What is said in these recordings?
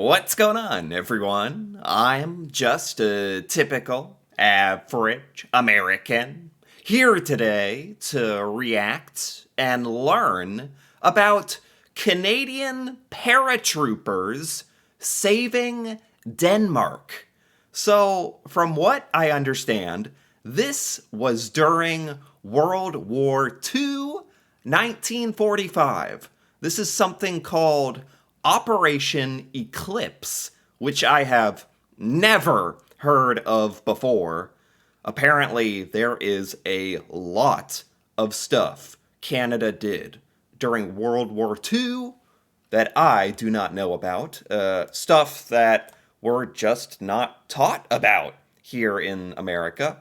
What's going on, everyone? I'm just a typical, average American here today to react and learn about Canadian paratroopers saving Denmark. So, from what I understand, this was during World War II, 1945. This is something called Operation Eclipse, which I have never heard of before. Apparently, there is a lot of stuff Canada did during World War II that I do not know about. Stuff that we're just not taught about here in America.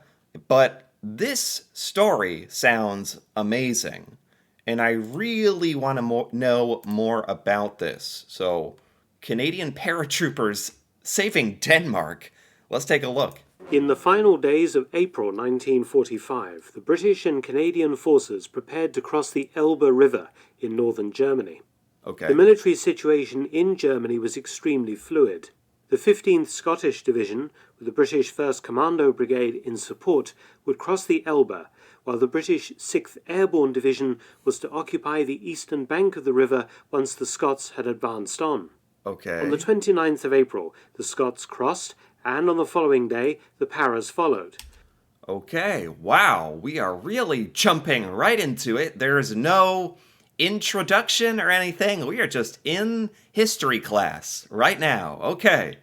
But this story sounds amazing. And I really want to know more about this. So, Canadian paratroopers saving Denmark. Let's take a look. In the final days of April 1945, the British and Canadian forces prepared to cross the Elbe River in northern Germany. Okay. The military situation in Germany was extremely fluid. The 15th Scottish Division, with the British 1st Commando Brigade in support, would cross the Elbe, while the British 6th Airborne Division was to occupy the eastern bank of the river once the Scots had advanced on. Okay. On the 29th of April, the Scots crossed, and on the following day, the Paras followed. Okay. Wow. We are really jumping right into it. There's no introduction or anything. We are just in history class right now. Okay.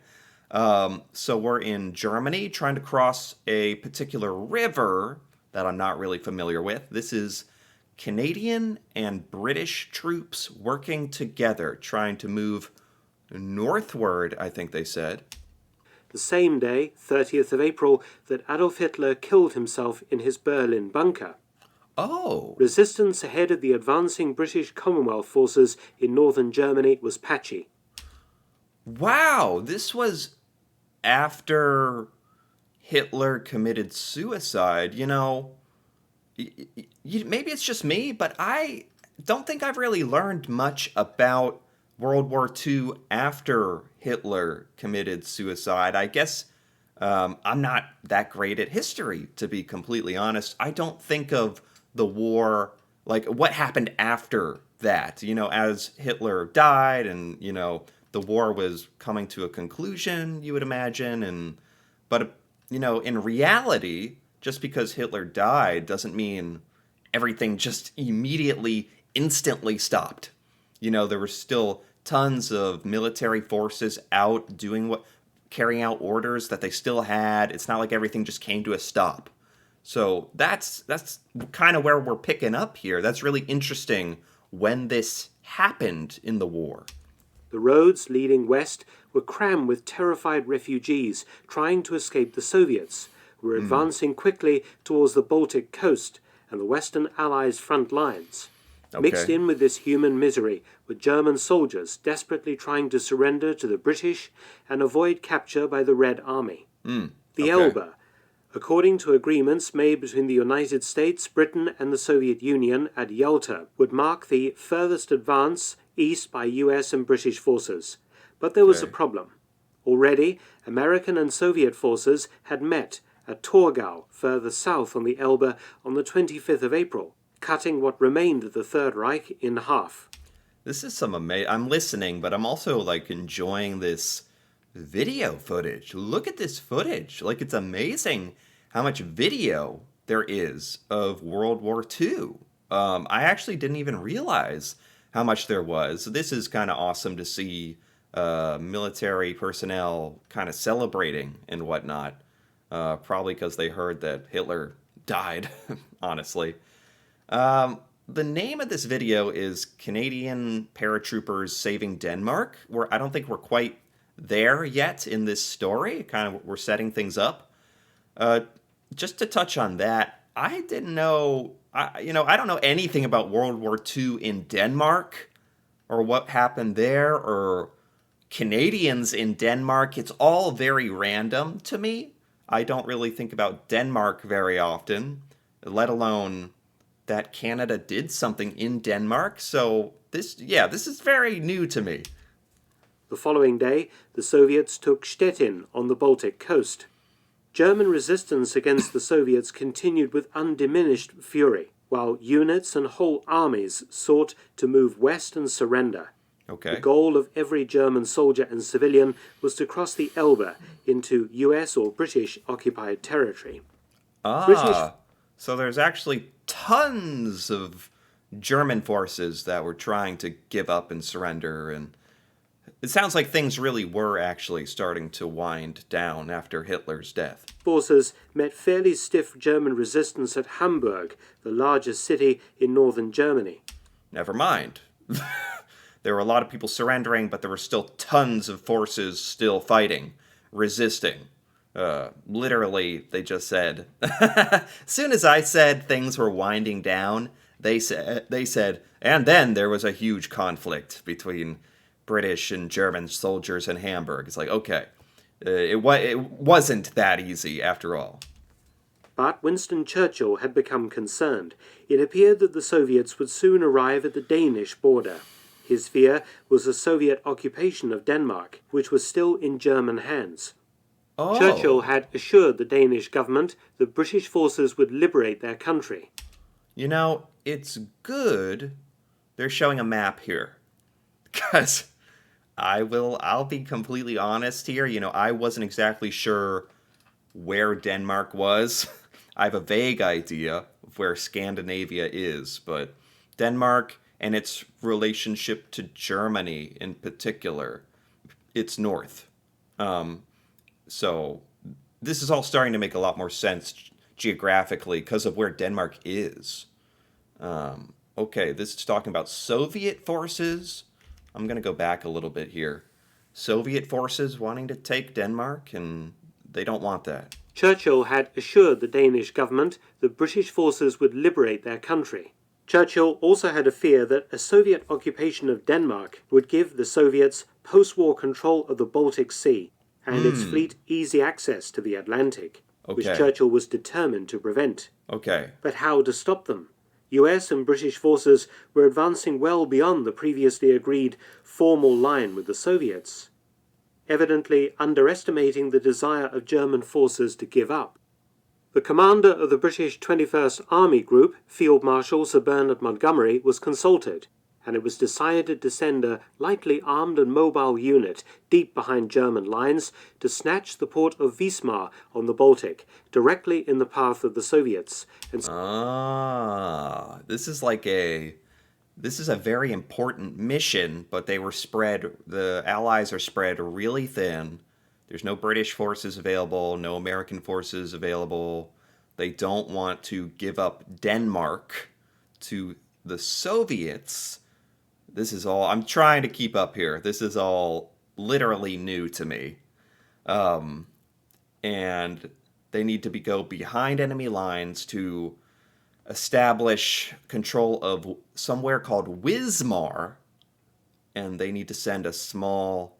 So we're in Germany trying to cross a particular river that I'm not really familiar with. This is Canadian and British troops working together, trying to move northward, I think they said. The same day, 30th of April, that Adolf Hitler killed himself in his Berlin bunker. Oh, Resistance ahead of the advancing British Commonwealth forces in northern Germany was patchy. wow. This was after Hitler committed suicide. Maybe it's just me, but I don't think I've really learned much about World War II after Hitler committed suicide. I guess I'm not that great at history, to be completely honest. I don't think of the war, like what happened after that, as Hitler died and, the war was coming to a conclusion, you would imagine. But, in reality, just because Hitler died doesn't mean everything just immediately, instantly stopped. There were still tons of military forces out carrying out orders that they still had. It's not like everything just came to a stop. So that's kind of where we're picking up here. That's really interesting when this happened in the war. The roads leading west were crammed with terrified refugees trying to escape the Soviets, who were advancing quickly towards the Baltic coast and the Western Allies' front lines. Mixed Okay. in with this human misery were German soldiers desperately trying to surrender to the British and avoid capture by the Red Army. The Okay. Elbe, according to agreements made between the United States, Britain, and the Soviet Union at Yalta, would mark the furthest advance east by US and British forces. But there was a Okay. problem. Already, American and Soviet forces had met at Torgau, further south on the Elbe, on the 25th of April, cutting what remained of the Third Reich in half. This is some amazing. I'm listening, but I'm also like enjoying this video footage. Look at this footage. Like, it's amazing how much video there is of World War II. I actually didn't even realize how much there was. This is kind of awesome to see military personnel kind of celebrating and whatnot. Probably because they heard that Hitler died, honestly. The name of this video is Canadian Paratroopers Saving Denmark, where I don't think we're quite there yet in this story. Kind of, we're setting things up. Just to touch on that, I didn't know, I don't know anything about World War II in Denmark or what happened there or Canadians in Denmark. It's all very random to me. I don't really think about Denmark very often, let alone that Canada did something in Denmark. So this is very new to me. The following day, the Soviets took Stettin on the Baltic coast. German resistance against the Soviets continued with undiminished fury, while units and whole armies sought to move west and surrender. Okay. The goal of every German soldier and civilian was to cross the Elbe into US or British occupied territory. So there's actually tons of German forces that were trying to give up and surrender, and it sounds like things really were actually starting to wind down after Hitler's death. Forces met fairly stiff German resistance at Hamburg, the largest city in northern Germany. Never mind. There were a lot of people surrendering, but there were still tons of forces still fighting, resisting. Literally, they just said, as soon as I said things were winding down, they said, and then there was a huge conflict between British and German soldiers in Hamburg. It's like, okay, it wasn't that easy after all. But Winston Churchill had become concerned. It appeared that the Soviets would soon arrive at the Danish border. His fear was a Soviet occupation of Denmark, which was still in German hands. Oh. Churchill had assured the Danish government that British forces would liberate their country. You know, it's good they're showing a map here. Because I'll be completely honest here. You know, I wasn't exactly sure where Denmark was. I have a vague idea of where Scandinavia is, but Denmark and its relationship to Germany in particular, it's north. So this is all starting to make a lot more sense geographically because of where Denmark is. Okay, this is talking about Soviet forces. I'm going to go back a little bit here. Soviet forces wanting to take Denmark, and they don't want that. Churchill had assured the Danish government that British forces would liberate their country. Churchill also had a fear that a Soviet occupation of Denmark would give the Soviets post-war control of the Baltic Sea and its fleet easy access to the Atlantic, which Churchill was determined to prevent. Okay. But how to stop them? US and British forces were advancing well beyond the previously agreed formal line with the Soviets, evidently underestimating the desire of German forces to give up. The commander of the British 21st Army Group, Field Marshal Sir Bernard Montgomery, was consulted, and it was decided to send a lightly armed and mobile unit deep behind German lines to snatch the port of Wismar on the Baltic, directly in the path of the Soviets. This is a very important mission, but the Allies are spread really thin. There's no British forces available, no American forces available. They don't want to give up Denmark to the Soviets. This is all, I'm trying to keep up here. This is all literally new to me. And they need to go behind enemy lines to establish control of somewhere called Wismar. And they need to send a small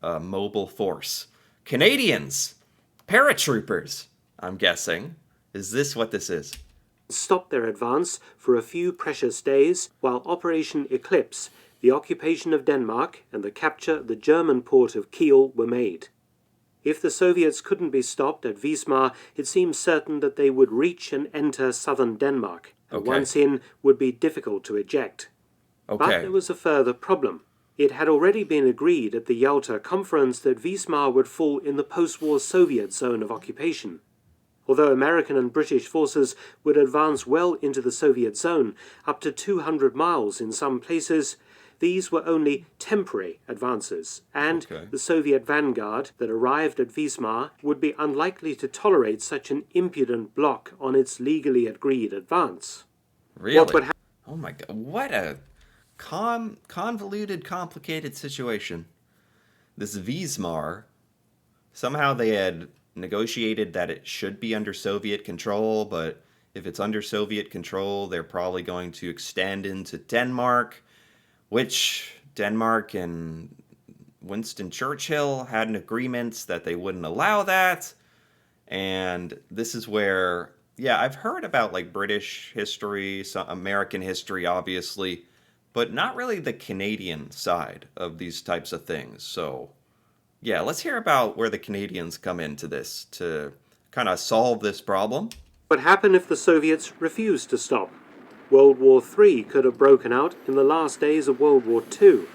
mobile force. Canadians! Paratroopers, I'm guessing. Is this what this is? Stopped their advance for a few precious days while Operation Eclipse, the occupation of Denmark, and the capture of the German port of Kiel were made. If the Soviets couldn't be stopped at Wismar, it seemed certain that they would reach and enter southern Denmark, and once in, would be difficult to eject. But there was a further problem. It had already been agreed at the Yalta Conference that Wismar would fall in the post-war Soviet zone of occupation. Although American and British forces would advance well into the Soviet zone, up to 200 miles in some places, these were only temporary advances, and the Soviet vanguard that arrived at Wismar would be unlikely to tolerate such an impudent block on its legally agreed advance. Really? Oh my God, what a convoluted, complicated situation. This Wismar, somehow they had negotiated that it should be under Soviet control, but if it's under Soviet control, they're probably going to extend into Denmark, which Denmark and Winston Churchill had an agreement that they wouldn't allow that. And this is where, I've heard about like British history, some American history, obviously, but not really the Canadian side of these types of things. So, yeah, let's hear about where the Canadians come into this to kind of solve this problem. What happened if the Soviets refused to stop? World War III could have broken out in the last days of World War II.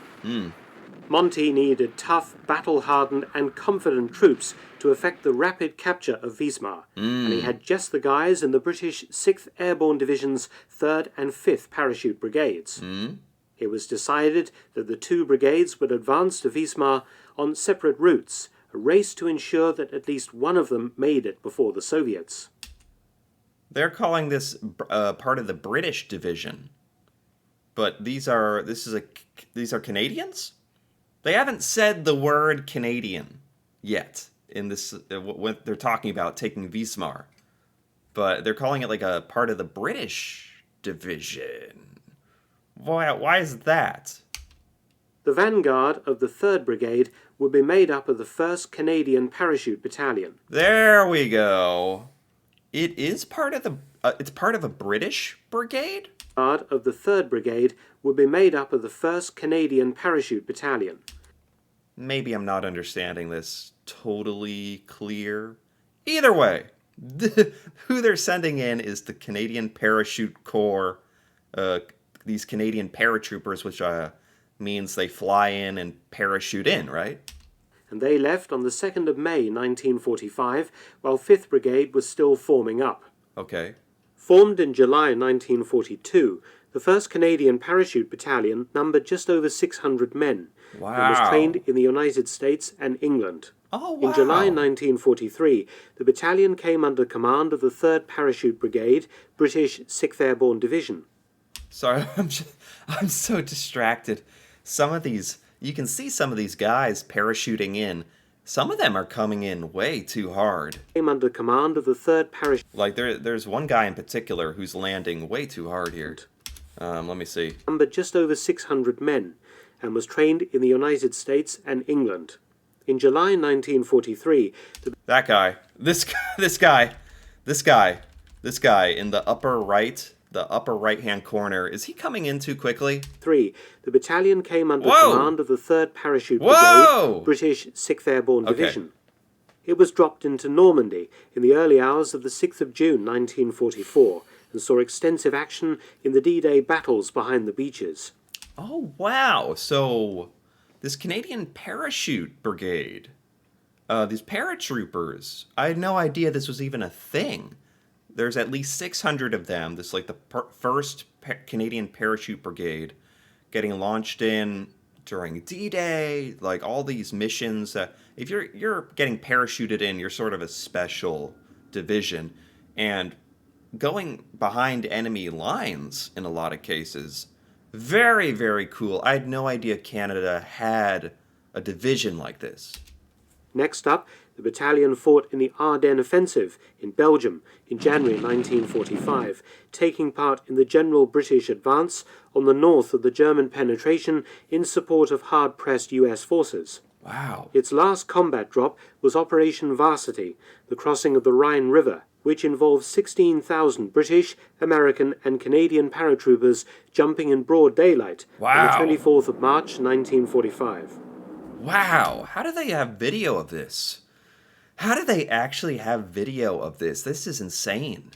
Monty needed tough, battle-hardened and confident troops to effect the rapid capture of Wismar, and he had just the guys in the British 6th Airborne Division's 3rd and 5th Parachute Brigades. It was decided that the two brigades would advance to Wismar on separate routes, a race to ensure that at least one of them made it before the Soviets. They're calling this part of the British division, but these are Canadians? They haven't said the word Canadian yet in this when they're talking about taking Wismar, but they're calling it like a part of the British division. Why is that? The vanguard of the 3rd Brigade would be made up of the 1st Canadian Parachute Battalion. There we go. It is part of it's part of a British brigade? Of the 3rd Brigade would be made up of the 1st Canadian Parachute Battalion. Maybe I'm not understanding this totally clear. Either way, who they're sending in is the Canadian Parachute Corps, these Canadian paratroopers, which means they fly in and parachute in, right? And they left on the 2nd of May 1945, while 5th Brigade was still forming up. Okay. Formed in July 1942, the 1st Canadian Parachute Battalion numbered just over 600 men and was trained in the United States and England. Oh, wow. In July 1943, the battalion came under command of the 3rd Parachute Brigade, British 6th Airborne Division. Sorry, I'm so distracted. You can see some of these guys parachuting in. Some of them are coming in way too hard. Came under command of the 3rd Parachute. Like there's one guy in particular who's landing way too hard here. Let me see. Numbered just over 600 men and was trained in the United States and England. In July 1943, that guy, this guy in the upper right-hand corner, is he coming in too quickly? The battalion came under command of the 3rd Parachute Brigade, British 6th Airborne Division. It was dropped into Normandy in the early hours of the 6th of June 1944 and saw extensive action in the D-Day battles behind the beaches. Oh, wow. So this Canadian Parachute Brigade, these paratroopers, I had no idea this was even a thing. There's at least 600 of them. This is like the first Canadian Parachute Brigade getting launched in during D-Day, like all these missions. If you're getting parachuted in, you're sort of a special division. And going behind enemy lines in a lot of cases, very, very cool. I had no idea Canada had a division like this. Next up, the battalion fought in the Ardennes Offensive in Belgium in January 1945, taking part in the general British advance on the north of the German penetration in support of hard-pressed US forces. Wow. Its last combat drop was Operation Varsity, the crossing of the Rhine River, which involved 16,000 British, American and Canadian paratroopers jumping in broad daylight on the 24th of March 1945. Wow, how do they have video of this? How do they actually have video of this? This is insane.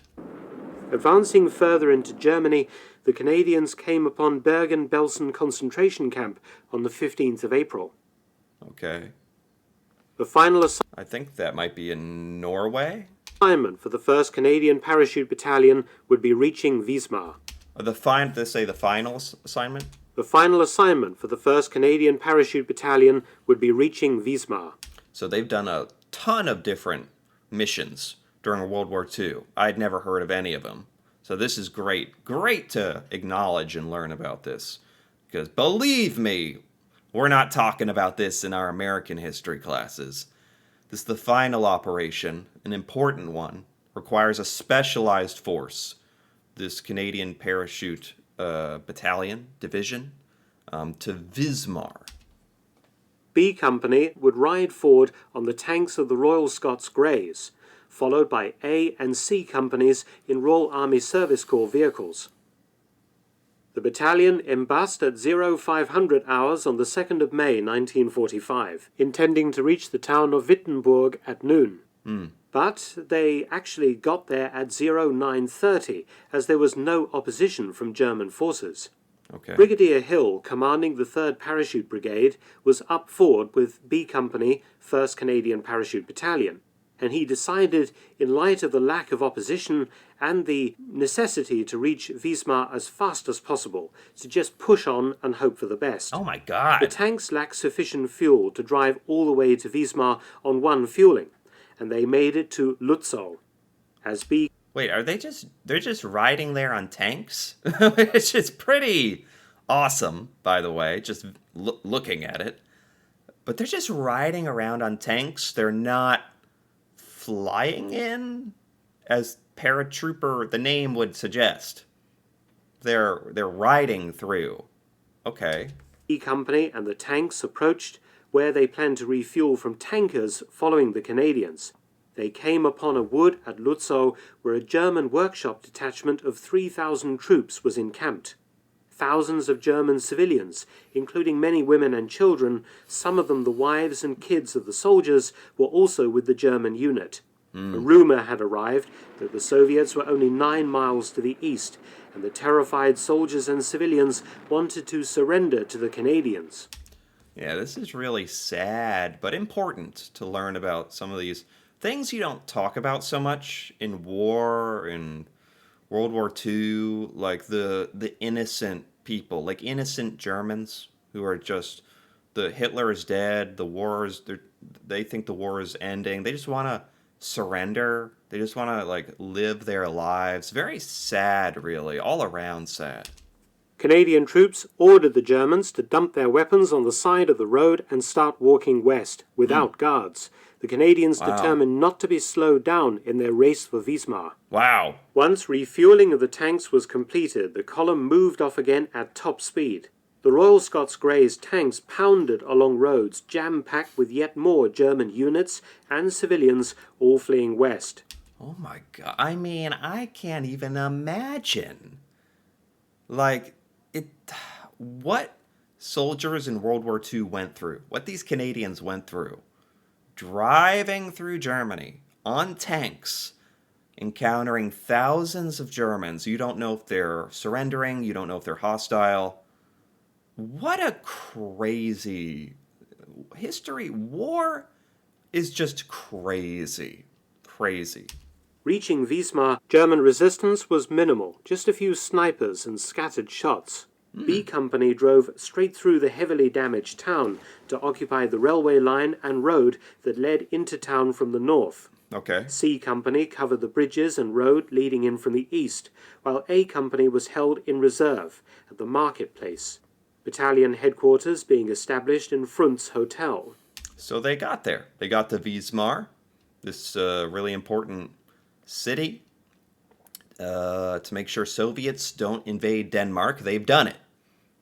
Advancing further into Germany, the Canadians came upon Bergen-Belsen concentration camp on the 15th of April. Okay. The final I think that might be in Norway. Assignment for the 1st Canadian Parachute Battalion would be reaching Wismar. They say the final assignment? The final assignment for the 1st Canadian Parachute Battalion would be reaching Wismar. So they've done a ton of different missions during World War II. I'd never heard of any of them. So this is great. Great to acknowledge and learn about this. Because believe me, we're not talking about this in our American history classes. This is the final operation, an important one, requires a specialized force. This Canadian Parachute Battalion, Division, to Wismar. B Company would ride forward on the tanks of the Royal Scots Greys, followed by A and C Companies in Royal Army Service Corps vehicles. The battalion embarked at 0500 hours on the 2nd of May 1945, intending to reach the town of Wittenberg at noon. But they actually got there at 0930, as there was no opposition from German forces. Okay. Brigadier Hill, commanding the 3rd Parachute Brigade, was up forward with B Company, 1st Canadian Parachute Battalion, and he decided, in light of the lack of opposition and the necessity to reach Wismar as fast as possible, to just push on and hope for the best. Oh my God. The tanks lacked sufficient fuel to drive all the way to Wismar on one fueling, and they made it to Lutzow. As B... Wait, they're just riding there on tanks? It's just pretty awesome, by the way, just looking at it. But they're just riding around on tanks. They're not flying in, as paratrooper, the name would suggest. They're riding through. Okay. B Company and the tanks approached where they planned to refuel from tankers following the Canadians. They came upon a wood at Lutzow where a German workshop detachment of 3,000 troops was encamped. Thousands of German civilians, including many women and children, some of them the wives and kids of the soldiers, were also with the German unit. A rumour had arrived that the Soviets were only 9 miles to the east, and the terrified soldiers and civilians wanted to surrender to the Canadians. Yeah, this is really sad, but important to learn about some of these things you don't talk about so much in war, in World War II, like the innocent people, like innocent Germans who are just, Hitler is dead, they think the war is ending, they just want to surrender, they just want to like live their lives. Very sad, really, all around sad. Canadian troops ordered the Germans to dump their weapons on the side of the road and start walking west, without guards. The Canadians determined not to be slowed down in their race for Wismar. Wow. Once refueling of the tanks was completed, the column moved off again at top speed. The Royal Scots Greys tanks pounded along roads jam-packed with yet more German units and civilians, all fleeing west. Oh my God. I mean, I can't even imagine. Like, what soldiers in World War II went through, what these Canadians went through, driving through Germany on tanks, encountering thousands of Germans. You don't know if they're surrendering, you don't know if they're hostile. What a crazy history. War is just crazy. Crazy. Reaching Wismar, German resistance was minimal, just a few snipers and scattered shots. B Company drove straight through the heavily damaged town to occupy the railway line and road that led into town from the north. Okay. C Company covered the bridges and road leading in from the east, while A Company was held in reserve at the marketplace, battalion headquarters being established in Frunz Hotel. So they got there. They got to Wismar, this really important city, to make sure Soviets don't invade Denmark. They've done it.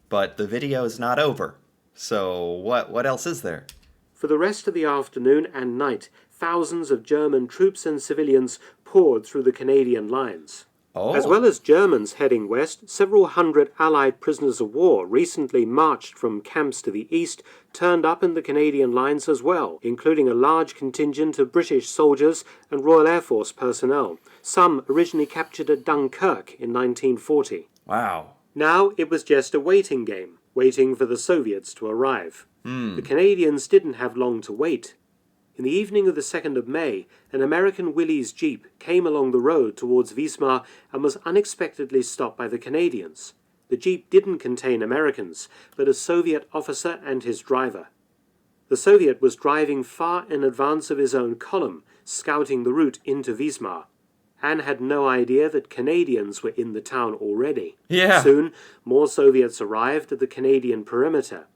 But the video is not over. So what else is there? For the rest of the afternoon and night, thousands of German troops and civilians poured through the Canadian lines. Oh. As well as Germans heading west, several hundred Allied prisoners of war recently marched from camps to the east turned up in the Canadian lines as well, including a large contingent of British soldiers and Royal Air Force personnel, some originally captured at Dunkirk in 1940. Wow. Now it was just a waiting game, waiting for the Soviets to arrive. The Canadians didn't have long to wait. In the evening of the 2nd of May, an American Willys Jeep came along the road towards Wismar and was unexpectedly stopped by the Canadians. The Jeep didn't contain Americans, but a Soviet officer and his driver. The Soviet was driving far in advance of his own column, scouting the route into Wismar, and had no idea that Canadians were in the town already. Yeah. Soon, more Soviets arrived at the Canadian perimeter.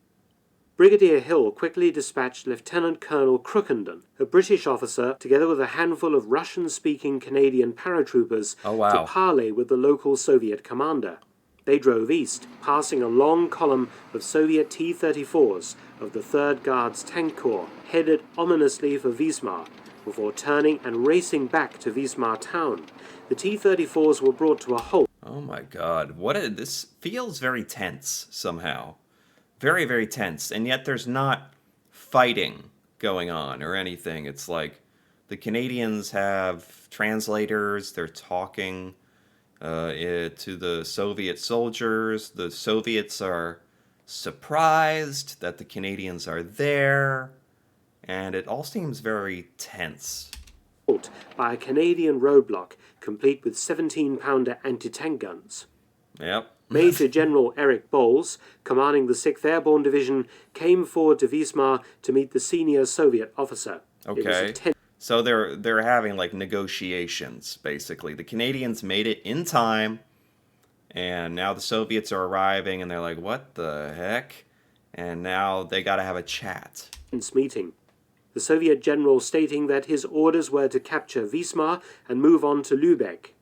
Brigadier Hill quickly dispatched Lieutenant Colonel Crookenden, a British officer, together with a handful of Russian-speaking Canadian paratroopers, to parley with the local Soviet commander. They drove east, passing a long column of Soviet T-34s of the 3rd Guards Tank Corps, headed ominously for Wismar, before turning and racing back to Wismar town. The T-34s were brought to a halt. Oh my God. This feels very tense somehow. Very, very tense. And yet there's not fighting going on or anything. It's like the Canadians have translators, they're talking to the Soviet soldiers. The Soviets are surprised that the Canadians are there, and it all seems very tense. By a Canadian roadblock complete with 17-pounder anti-tank guns. Yep. Major General Eric Bowles, commanding the 6th Airborne Division, came forward to Wismar to meet the senior Soviet officer. Okay. So they're having like negotiations basically. The Canadians made it in time, and now the Soviets are arriving and they're like, "What the heck?" And now they got to have a chat. Meeting. The Soviet general stating that his orders were to capture Wismar and move on to Lübeck.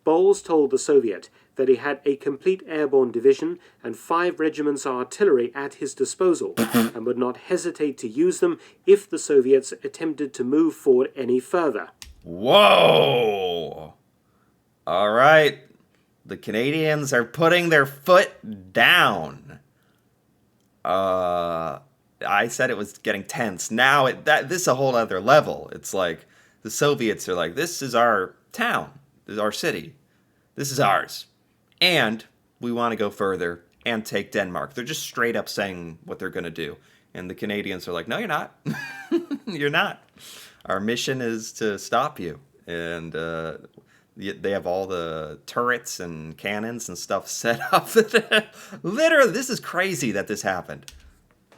Bowles told the Soviet that he had a complete airborne division and 5 regiments of artillery at his disposal and would not hesitate to use them if the Soviets attempted to move forward any further. Whoa! All right. The Canadians are putting their foot down. I said it was getting tense. Now this is a whole other level. It's like the Soviets are like, this is our town, this is our city, this is ours, and we want to go further and take Denmark. They're just straight up saying what they're going to do, and the Canadians are like, no, you're not. You're not. Our mission is to stop you, and they have all the turrets and cannons and stuff set up. Literally, this is crazy that this happened.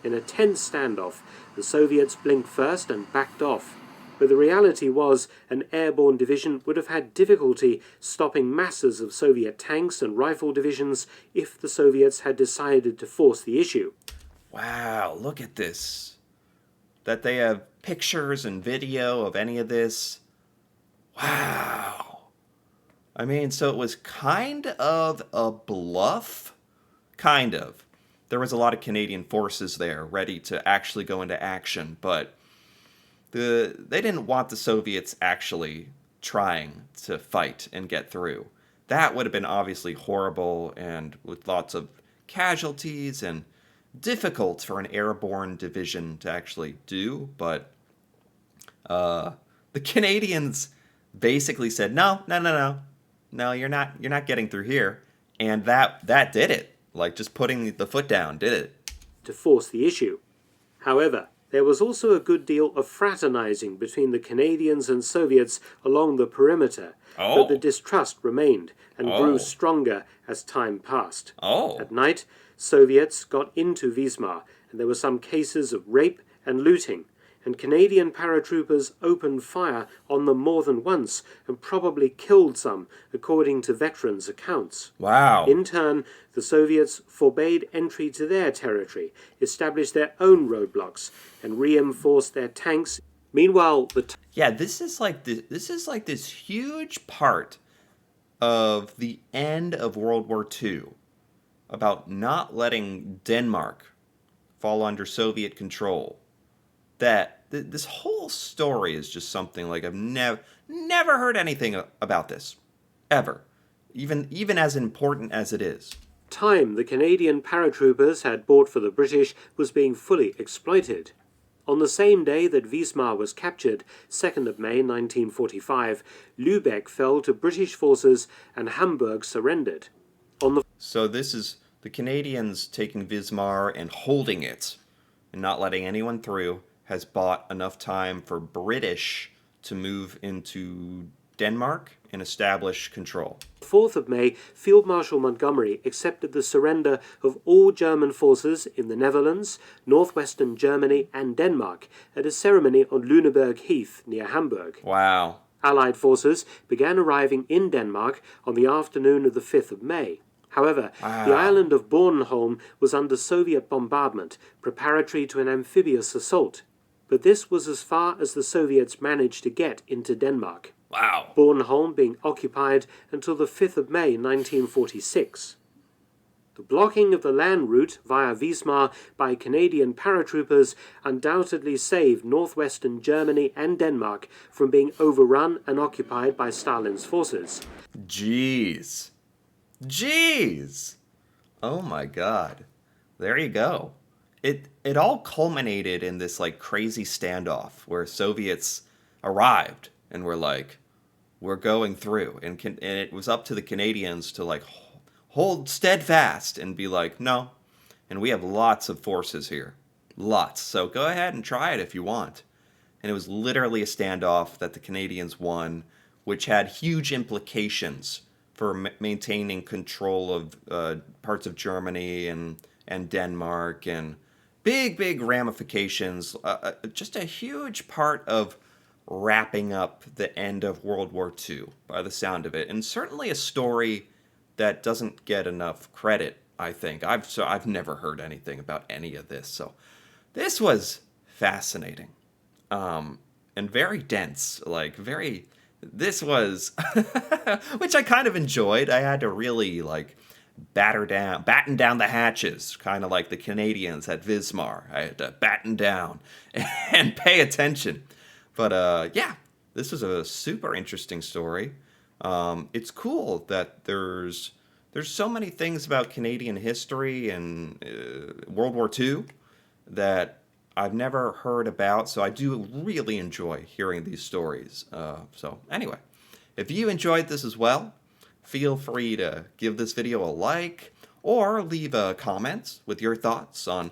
In a tense standoff, the Soviets blinked first and backed off. But the reality was an airborne division would have had difficulty stopping masses of Soviet tanks and rifle divisions if the Soviets had decided to force the issue. Wow, look at this. That they have pictures and video of any of this. Wow. I mean, so it was kind of a bluff? Kind of. There was a lot of Canadian forces there ready to actually go into action, but they didn't want the Soviets actually trying to fight and get through. That would have been obviously horrible and with lots of casualties and difficult for an airborne division to actually do, but the Canadians basically said, no, you're not getting through here, and that did it. Like, just putting the foot down did it. To force the issue. However, there was also a good deal of fraternizing between the Canadians and Soviets along the perimeter, but the distrust remained and grew stronger as time passed. At night, Soviets got into Wismar, and there were some cases of rape and looting, and Canadian paratroopers opened fire on them more than once and probably killed some, according to veterans' accounts. Wow. In turn, the Soviets forbade entry to their territory, established their own roadblocks, and reinforced their tanks. Meanwhile, this is like this huge part of the end of World War II about not letting Denmark fall under Soviet control. This whole story is just something like I've never heard anything about this ever, even as important as it is. Time the Canadian paratroopers had bought for the British was being fully exploited. On the same day that Wismar was captured, 2nd of May 1945, Lübeck fell to British forces and Hamburg surrendered. So this is the Canadians taking Wismar and holding it and not letting anyone through has bought enough time for British to move into Denmark and establish control. 4th of May, Field Marshal Montgomery accepted the surrender of all German forces in the Netherlands, northwestern Germany and Denmark at a ceremony on Lüneburg Heath near Hamburg. Wow. Allied forces began arriving in Denmark on the afternoon of the 5th of May. However, the island of Bornholm was under Soviet bombardment, preparatory to an amphibious assault. But this was as far as the Soviets managed to get into Denmark. Wow. Bornholm being occupied until the 5th of May 1946. The blocking of the land route via Wismar by Canadian paratroopers undoubtedly saved northwestern Germany and Denmark from being overrun and occupied by Stalin's forces. Jeez. Jeez. Oh my God. There you go. It all culminated in this like crazy standoff where Soviets arrived and were like, we're going through, and it was up to the Canadians to like hold steadfast and be like, no, and we have lots of forces here, lots. So go ahead and try it if you want. And it was literally a standoff that the Canadians won, which had huge implications for maintaining control of parts of Germany and Denmark, and big ramifications. Just a huge part of wrapping up the end of World War II, by the sound of it, and certainly a story that doesn't get enough credit. I think I've never heard anything about any of this, so this was fascinating, and very dense. Like very, this was, which I kind of enjoyed. I had to really like batten down the hatches, kind of like the Canadians at Vismar. I had to batten down and pay attention. But yeah, this was a super interesting story. It's cool that there's so many things about Canadian history and World War II that I've never heard about. So I do really enjoy hearing these stories. So anyway, if you enjoyed this as well, feel free to give this video a like or leave a comment with your thoughts on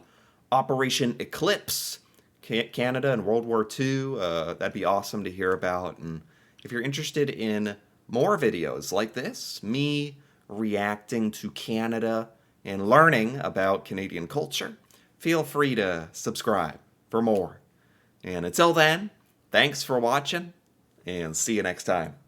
Operation Eclipse, Canada and World War II. That'd be awesome to hear about. And if you're interested in more videos like this, me reacting to Canada and learning about Canadian culture, feel free to subscribe for more. And until then, thanks for watching, and see you next time.